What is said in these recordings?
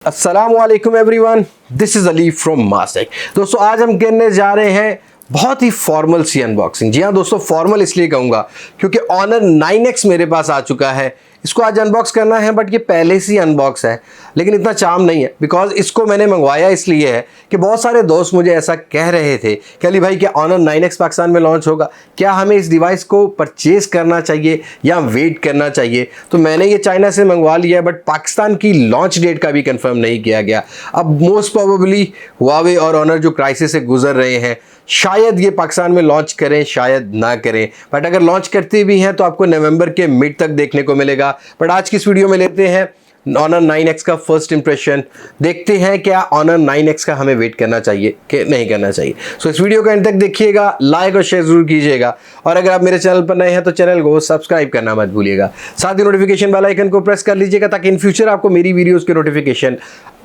अस्सलामुअलैकुम everyone, this is Ali from Mastek. दोस्तों आज हम करने जा रहे हैं बहुत ही फॉर्मल सी अनबॉक्सिंग। जी हाँ दोस्तों, फॉर्मल इसलिए कहूँगा क्योंकि ऑनर 9X मेरे पास आ चुका है। इसको आज अनबॉक्स करना है, बट ये पहले से अनबॉक्स है, लेकिन इतना चार्म नहीं है बिकॉज इसको मैंने मंगवाया इसलिए है कि बहुत सारे दोस्त मुझे ऐसा कह रहे थे कि अली भाई क्या ऑनर 9X पाकिस्तान में लॉन्च होगा, क्या हमें इस डिवाइस को परचेज करना चाहिए या वेट करना चाहिए। तो मैंने ये चाइना से मंगवा लिया है, बट पाकिस्तान की लॉन्च डेट का भी कंफर्म नहीं किया गया। अब मोस्ट प्रोबेबली हुआवे और ऑनर जो क्राइसिस से गुजर रहे हैं, शायद ये पाकिस्तान में लॉन्च करें शायद ना करें, बट अगर लॉन्च करते भी हैं तो आपको नवंबर के मिड तक देखने को मिलेगा। बट आज की इस वीडियो में लेते हैं ऑनर 9X का फर्स्ट इंप्रेशन, देखते हैं क्या ऑनर 9X का हमें वेट करना चाहिए कि नहीं करना चाहिए। सो इस वीडियो को एंड तक देखिएगा, लाइक और शेयर जरूर कीजिएगा, और अगर आप मेरे चैनल पर नए हैं तो चैनल को सब्सक्राइब करना मत भूलिएगा। साथ ही नोटिफिकेशन बेल आइकन को प्रेस कर लीजिएगा ताकि इन फ्यूचर आपको मेरी वीडियोस के नोटिफिकेशन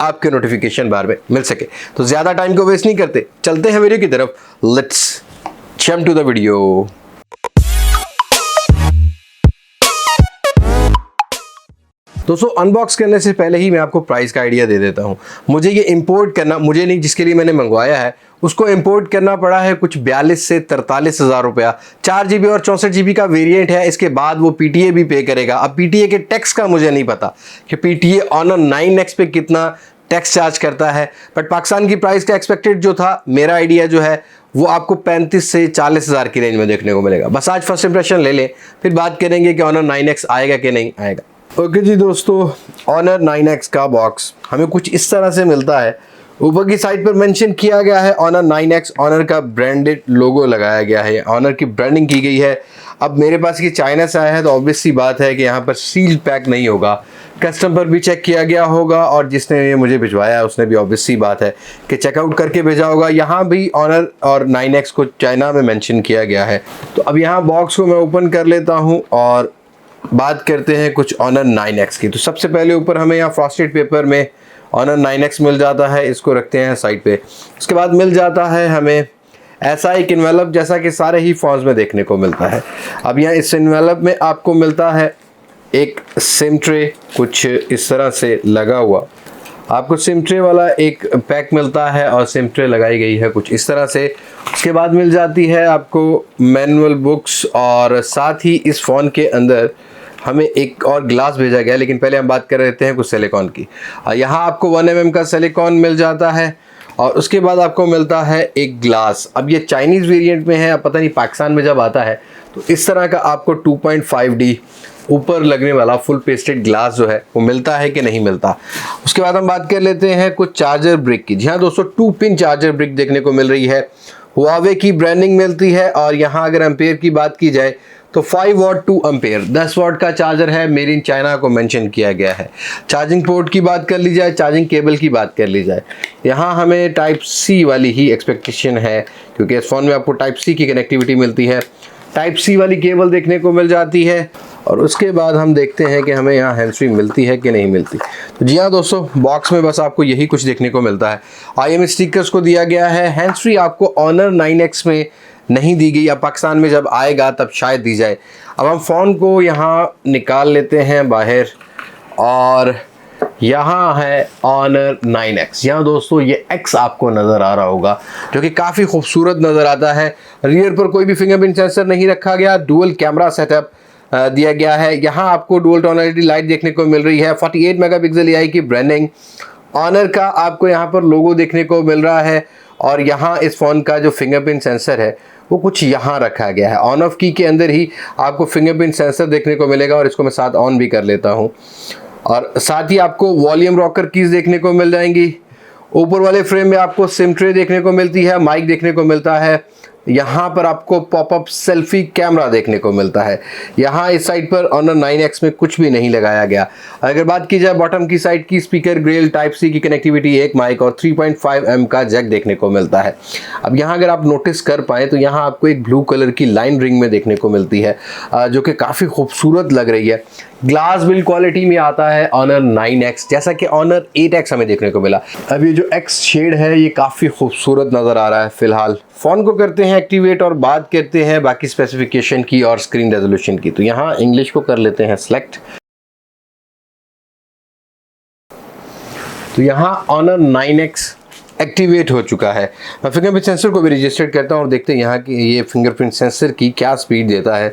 आपके नोटिफिकेशन बार में मिल सके। तो ज़्यादा टाइम को वेस्ट नहीं करते, चलते हैं वीडियो की तरफ। Let's jump to the video. दोस्तों अनबॉक्स करने से पहले ही मैं आपको प्राइस का आइडिया दे देता हूँ। मुझे ये इंपोर्ट करना, मुझे नहीं, जिसके लिए मैंने मंगवाया है उसको इंपोर्ट करना पड़ा है कुछ 42 से 43 हज़ार रुपया। 4 GB और 64 GB का वेरिएंट है। इसके बाद वो PTA भी पे करेगा। अब PTA के टैक्स का मुझे नहीं पता कि PTA ऑनर 9X पे कितना टैक्स चार्ज करता है, बट पाकिस्तान की प्राइस का एक्सपेक्टेड जो था, मेरा आइडिया जो है वो आपको 35 से 40 हज़ार की रेंज में देखने को मिलेगा। बस आज फर्स्ट इंप्रेशन ले लें, फिर बात करेंगे कि ऑनर 9X आएगा कि नहीं आएगा। ओके जी दोस्तों, ऑनर 9X का बॉक्स हमें कुछ इस तरह से मिलता है। ऊपर की साइड पर मेंशन किया गया है ऑनर 9X, ऑनर का ब्रांडेड लोगो लगाया गया है, ऑनर की ब्रांडिंग की गई है। अब मेरे पास ये चाइना से आया है तो ऑब्वियस सी बात है कि यहाँ पर सील पैक नहीं होगा, कस्टम पर भी चेक किया गया होगा, और जिसने ये मुझे भिजवाया है उसने भी ऑब्वियस सी बात है कि चेकआउट करके भेजा होगा। यहाँ भी ऑनर और 9X को चाइना में मेंशन किया गया है। तो अब यहाँ बॉक्स को मैं ओपन कर लेता हूँ और बात करते हैं कुछ ऑनर 9X की। तो सबसे पहले ऊपर हमें यहाँ फ्रॉस्टेड पेपर में ऑनर 9X मिल जाता है, इसको रखते हैं साइड पे। उसके बाद मिल जाता है हमें ऐसा एक इन्वेलप जैसा कि सारे ही फॉन्ट्स में देखने को मिलता है। अब यहाँ इस इन्वेलप में आपको मिलता है एक सिम ट्रे कुछ इस तरह से लगा हुआ। आपको सिम ट्रे वाला एक पैक मिलता है और सिम ट्रे लगाई गई है कुछ इस तरह से। उसके बाद मिल जाती है आपको मैनुअल बुक्स, और साथ ही इस फ़ोन के अंदर हमें एक और ग्लास भेजा गया है। लेकिन पहले हम बात कर रहे हैं कुछ सिलिकॉन की। यहाँ आपको 1mm का सिलिकॉन मिल जाता है, और उसके बाद आपको मिलता है एक ग्लास। अब ये चाइनीज़ वेरिएंट में है, अब पता नहीं पाकिस्तान में जब आता है तो इस तरह का आपको 2.5D ऊपर लगने वाला फुल पेस्टेड ग्लास जो है वो मिलता है कि नहीं मिलता। उसके बाद हम बात कर लेते हैं कुछ चार्जर ब्रिक की। जी हाँ दोस्तों, 2 पिन चार्जर ब्रिक देखने को मिल रही है, हुआवे की ब्रांडिंग मिलती है, और यहाँ अगर एम्पेयर की बात की जाए तो 5 वाट 2 एम्पेयर 10 वाट का चार्जर है, मेड इन चाइना को मेंशन किया गया है। चार्जिंग पोर्ट की बात कर ली जाए, चार्जिंग केबल की बात कर ली जाए, यहाँ हमें टाइप C वाली ही एक्सपेक्टेशन है क्योंकि इस फ़ोन में आपको टाइप C की कनेक्टिविटी मिलती है। टाइप C वाली केबल देखने को मिल जाती है, और उसके बाद हम देखते हैं कि हमें यहाँ हैंड्स फ्री मिलती है कि नहीं मिलती। तो जी हाँ दोस्तों, बॉक्स में बस आपको यही कुछ देखने को मिलता है। IM स्टिकर्स को दिया गया है। हैंड्स फ्री आपको ऑनर 9X में नहीं दी गई, अब पाकिस्तान में जब आएगा तब शायद दी जाए। अब हम फ़ोन को यहाँ निकाल लेते हैं बाहर, और यहाँ है ऑनर 9X। यहाँ दोस्तों ये X आपको नज़र आ रहा होगा, जो कि काफ़ी खूबसूरत नज़र आता है। रियर पर कोई भी फिंगरप्रिंट सेंसर नहीं रखा गया, डुअल कैमरा सेटअप दिया गया है। यहाँ आपको डुअल टोन LED लाइट देखने को मिल रही है। 48 मेगापिक्सल AI की ब्रांडिंग, ऑनर का आपको यहाँ पर लोगो देखने को मिल रहा है, और यहाँ इस फ़ोन का जो फिंगरप्रिंट सेंसर है वो कुछ यहाँ रखा गया है। ऑन ऑफ की के अंदर ही आपको फिंगरप्रिंट सेंसर देखने को मिलेगा, और इसको मैं साथ ऑन भी कर लेता हूँ। और साथ ही आपको वॉल्यूम रॉकर कीज़ देखने को मिल जाएंगी। ऊपर वाले फ्रेम में आपको सिम ट्रे देखने को मिलती है, माइक देखने को मिलता है। यहाँ पर आपको पॉपअप सेल्फी कैमरा देखने को मिलता है। यहाँ इस साइड पर ऑनर 9X में कुछ भी नहीं लगाया गया। अगर बात की जाए बॉटम की साइड की, स्पीकर ग्रिल, टाइप C की कनेक्टिविटी, एक माइक और 3.5mm का जैक देखने को मिलता है। अब यहाँ अगर आप नोटिस कर पाएँ तो यहाँ आपको एक ब्लू कलर की लाइन रिंग में देखने को मिलती है, जो कि काफ़ी खूबसूरत लग रही है। ग्लास बिल्ड क्वालिटी में आता है ऑनर 9X, जैसा कि ऑनर 8X हमें देखने को मिला। अब ये जो X शेड है ये काफ़ी खूबसूरत नज़र आ रहा है। फिलहाल फ़ोन को करते हैं एक्टिवेट और बात करते हैं बाकी स्पेसिफिकेशन की और स्क्रीन रेजोल्यूशन की। तो यहाँ इंग्लिश को कर लेते हैं सेलेक्ट। तो यहाँ Honor 9X एक्टिवेट हो चुका है। मैं फिंगरप्रिंट सेंसर को भी रजिस्टर करता हूँ और देखते हैं यहाँ की ये फिंगरप्रिंट सेंसर की क्या स्पीड देता है।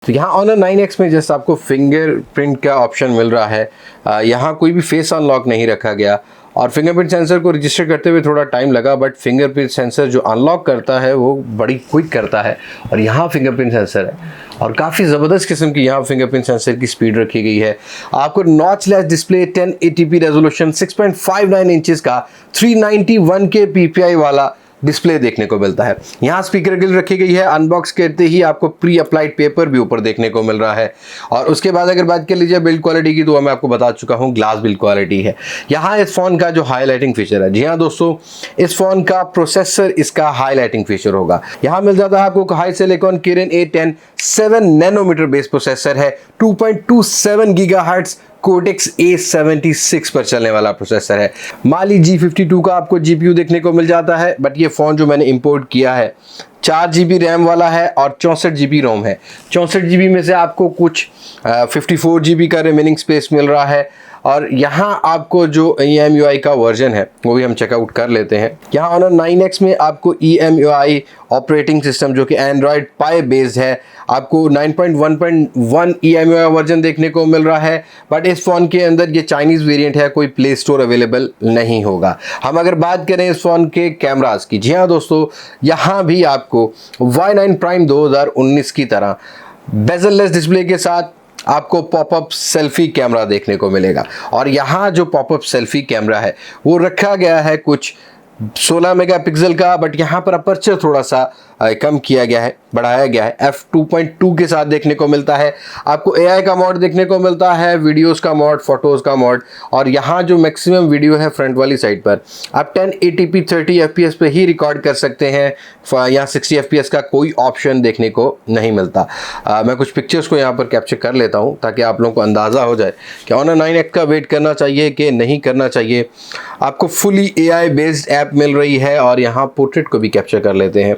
तो यहाँ Honor 9X में जस्ट आपको फिंगरप्रिंट का ऑप्शन मिल रहा है। यहाँ कोई भी फेस अनलॉक नहीं रखा गया और फिंगरप्रिंट सेंसर को रजिस्टर करते हुए थोड़ा टाइम लगा, बट फिंगरप्रिंट सेंसर जो अनलॉक करता है वो बड़ी क्विक करता है। और यहाँ फिंगरप्रिंट सेंसर है और काफ़ी ज़बरदस्त किस्म की यहाँ फिंगरप्रिंट सेंसर की स्पीड रखी गई है। आपको notchless display 1080p resolution 6.59 inches का 391K PPI वाला डिस्प्ले देखने को मिलता है। यहाँ स्पीकर ग्रिल रखी गई है। अनबॉक्स करते ही आपको प्री अप्लाइड पेपर भी ऊपर देखने को मिल रहा है। और उसके बाद अगर बात कर लीजिए बिल्ड क्वालिटी की, तो मैं आपको बता चुका हूँ ग्लास बिल्ड क्वालिटी है। यहाँ इस फोन का जो हाईलाइटिंग फीचर है, जी हाँ दोस्तों, इस फोन का प्रोसेसर इसका हाईलाइटिंग फीचर होगा। यहाँ मिल जाता है आपको HiSilicon Kirin A10 7 nanometre base processor है। 2.27 गीगाहर्ट्ज कोटेक्स A76 पर चलने वाला प्रोसेसर है। Mali G52 का आपको GPU देखने को मिल जाता है, बट ये फ़ोन जो मैंने इंपोर्ट किया है 4 GB रैम वाला है और 64 GB रोम है। 64 GB में से आपको कुछ 54 GB का रिमेनिंग स्पेस मिल रहा है। और यहाँ आपको जो EMUI का वर्जन है वो भी हम चेकआउट कर लेते हैं। यहाँ Honor 9X में आपको EMUI ऑपरेटिंग सिस्टम जो कि एंड्रॉयड पाई बेस्ड है, आपको 9.1.1 EMUI वर्जन देखने को मिल रहा है। बट इस फ़ोन के अंदर ये चाइनीज़ वेरिएंट है, कोई प्ले स्टोर अवेलेबल नहीं होगा। हम अगर बात करें इस फ़ोन के कैमरास की, जी हाँ दोस्तों, यहाँ भी आपको Y9 Prime 2019 की तरह बेजललेस डिस्प्ले के साथ आपको पॉपअप सेल्फी कैमरा देखने को मिलेगा। और यहाँ जो पॉपअप सेल्फी कैमरा है वो रखा गया है कुछ 16 मेगापिक्सल का, बट यहाँ पर अपर्चर थोड़ा सा कम किया गया है, बढ़ाया गया है। f2.2 के साथ देखने को मिलता है। आपको AI का मोड देखने को मिलता है, वीडियोस का मोड, फोटोज़ का मोड। और यहाँ जो मैक्सिमम वीडियो है फ्रंट वाली साइड पर आप 1080p 30 FPS पे ही रिकॉर्ड कर सकते हैं। यहाँ 60 FPS का कोई ऑप्शन देखने को नहीं मिलता। मैं कुछ पिक्चर्स को यहाँ पर कैप्चर कर लेता हूँ ताकि आप लोगों को अंदाज़ा हो जाए कि Honor 9X का वेट करना चाहिए कि नहीं करना चाहिए। आपको फुली AI बेस्ड ऐप मिल रही है और यहाँ पोर्ट्रेट को भी कैप्चर कर लेते हैं।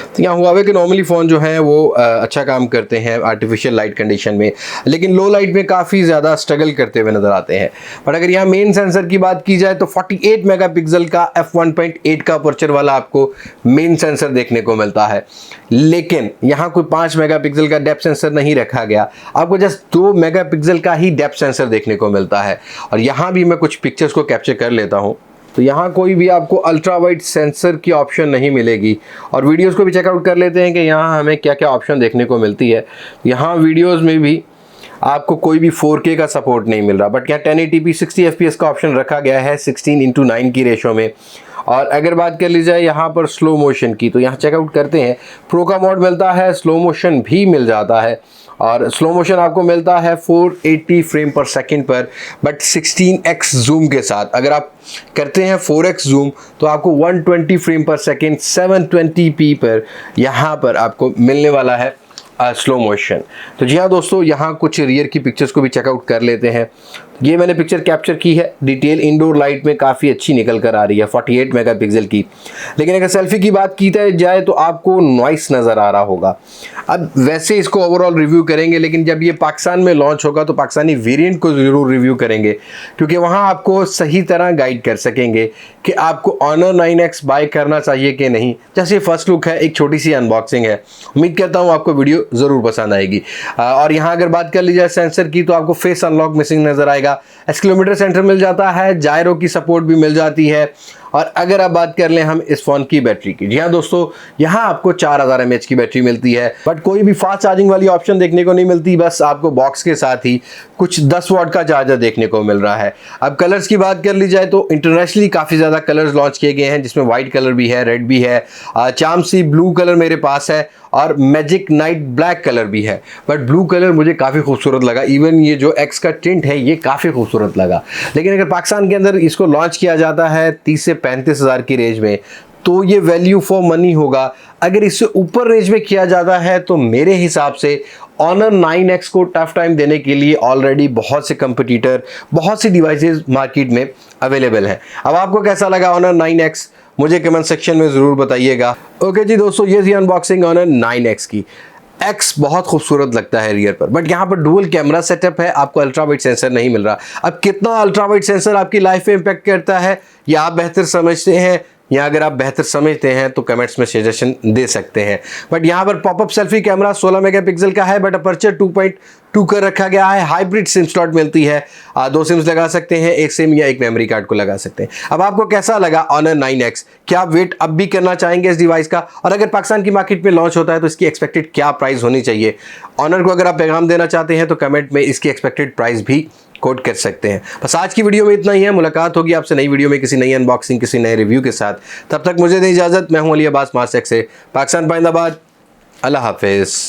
तो यहाँ हुआवे के नॉर्मली फ़ोन जो हैं वो अच्छा काम करते हैं आर्टिफिशियल लाइट कंडीशन में, लेकिन लो लाइट में काफ़ी ज़्यादा स्ट्रगल करते हुए नज़र आते हैं। बट अगर यहाँ मेन सेंसर की बात की जाए तो 48 मेगापिक्सल का f1.8 का अपर्चर वाला आपको मेन सेंसर देखने को मिलता है, लेकिन यहाँ कोई 5 मेगापिक्सल का डेप्थ सेंसर नहीं रखा गया। आपको जस्ट 2 मेगापिक्सल का ही डेप्थ सेंसर देखने को मिलता है। और यहाँ भी मैं कुछ पिक्चर्स को कैप्चर कर लेता हूँ। तो यहाँ कोई भी आपको अल्ट्रा वाइड सेंसर की ऑप्शन नहीं मिलेगी। और वीडियोस को भी चेकआउट कर लेते हैं कि यहाँ हमें क्या क्या ऑप्शन देखने को मिलती है। यहाँ वीडियोस में भी आपको कोई भी 4K का सपोर्ट नहीं मिल रहा, बट यहाँ 1080p 60 FPS का ऑप्शन रखा गया है 16:9 की रेशो में। और अगर बात कर ली जाए यहाँ पर स्लो मोशन की, तो यहाँ चेकआउट करते हैं। प्रो का मोड मिलता है, स्लो मोशन भी मिल जाता है। और स्लो मोशन आपको मिलता है 480 फ्रेम पर सेकंड पर, बट 16x जूम के साथ। अगर आप करते हैं 4x जूम तो आपको 120 फ्रेम पर सेकंड 720p पर यहाँ पर आपको मिलने वाला है स्लो मोशन। तो जी हाँ दोस्तों, यहाँ कुछ रियर की पिक्चर्स को भी चेकआउट कर लेते हैं। ये मैंने पिक्चर कैप्चर की है, डिटेल इंडोर लाइट में काफ़ी अच्छी निकल कर आ रही है 48 मेगापिक्सल की। लेकिन अगर सेल्फी की बात की जाए तो आपको नॉइस नज़र आ रहा होगा। अब वैसे इसको ओवरऑल रिव्यू करेंगे, लेकिन जब ये पाकिस्तान में लॉन्च होगा तो पाकिस्तानी वेरिएंट को ज़रूर रिव्यू करेंगे, क्योंकि वहाँ आपको सही तरह गाइड कर सकेंगे कि आपको Honor 9X बाय करना चाहिए कि नहीं। जैसे फर्स्ट लुक है, एक छोटी सी अनबॉक्सिंग है, उम्मीद करता हूँ आपको वीडियो ज़रूर पसंद आएगी। और यहाँ अगर बात कर ली जाए सेंसर की, तो आपको फेस अनलॉक मिसिंग नज़र आएगा। एक्सीलरोमीटर सेंटर मिल जाता है, जायरो की सपोर्ट भी मिल जाती है। और अगर आप बात कर लें हम इस फ़ोन की बैटरी की, जी हाँ दोस्तों, यहाँ आपको 4000 mAh की बैटरी मिलती है, बट कोई भी फास्ट चार्जिंग वाली ऑप्शन देखने को नहीं मिलती। बस आपको बॉक्स के साथ ही कुछ 10 वाट का चार्जर देखने को मिल रहा है। अब कलर्स की बात कर ली जाए तो इंटरनेशनली काफ़ी ज़्यादा कलर्स लॉन्च किए गए हैं, जिसमें वाइट कलर भी है, रेड भी है, चाम सी ब्लू कलर मेरे पास है और मैजिक नाइट ब्लैक कलर भी है। बट ब्लू कलर मुझे काफ़ी खूबसूरत लगा, इवन ये जो एक्स का टिंट है ये काफ़ी खूबसूरत लगा। लेकिन अगर पाकिस्तान के अंदर इसको लॉन्च किया जाता है 30 से 35 हज़ार की रेंज में, तो ये वैल्यू फॉर मनी होगा। अगर इससे ऊपर रेंज में किया जाता है तो मेरे हिसाब से Honor 9X को टफ टाइम देने के लिए ऑलरेडी बहुत से कंपटीटर, बहुत सी डिवाइसेस मार्केट में अवेलेबल हैं। अब आपको कैसा लगा Honor 9X, मुझे कमेंट सेक्शन में ज़रूर बताइएगा। ओके जी दोस्तों, ये थी अनबॉक्सिंग Honor 9X की। एक्स बहुत खूबसूरत लगता है रियर पर, बट यहाँ पर डुअल कैमरा सेटअप है, आपको अल्ट्रा वाइड सेंसर नहीं मिल रहा। अब कितना अल्ट्रा वाइड सेंसर आपकी लाइफ में इम्पैक्ट करता है, या आप बेहतर समझते हैं, या अगर आप बेहतर समझते हैं तो कमेंट्स में सजेशन दे सकते हैं। बट यहाँ पर पॉपअप सेल्फी कैमरा 16 मेगापिक्सल का है, बट अपर्चर 2.2 कर रखा गया है। हाइब्रिड सिम स्लॉट मिलती है, 2 सिम्स लगा सकते हैं, एक सिम या एक मेमोरी कार्ड को लगा सकते हैं। अब आपको कैसा लगा Honor 9X? क्या आप वेट अब भी करना चाहेंगे इस डिवाइस का? और अगर पाकिस्तान की मार्केट में लॉन्च होता है तो इसकी एक्सपेक्टेड क्या प्राइस होनी चाहिए? Honor को अगर आप पैगाम देना चाहते हैं तो कमेंट में इसकी एक्सपेक्टेड प्राइस भी कोट कर सकते हैं। बस आज की वीडियो में इतना ही है। मुलाकात होगी आपसे नई वीडियो में किसी नई अनबॉक्सिंग, किसी नए रिव्यू के साथ। तब तक मुझे दें इजाज़त। मैं हूं अली अब्बास मास्टेक से, पाकिस्तान पाइंदाबाद। अल्लाह हाफिज़।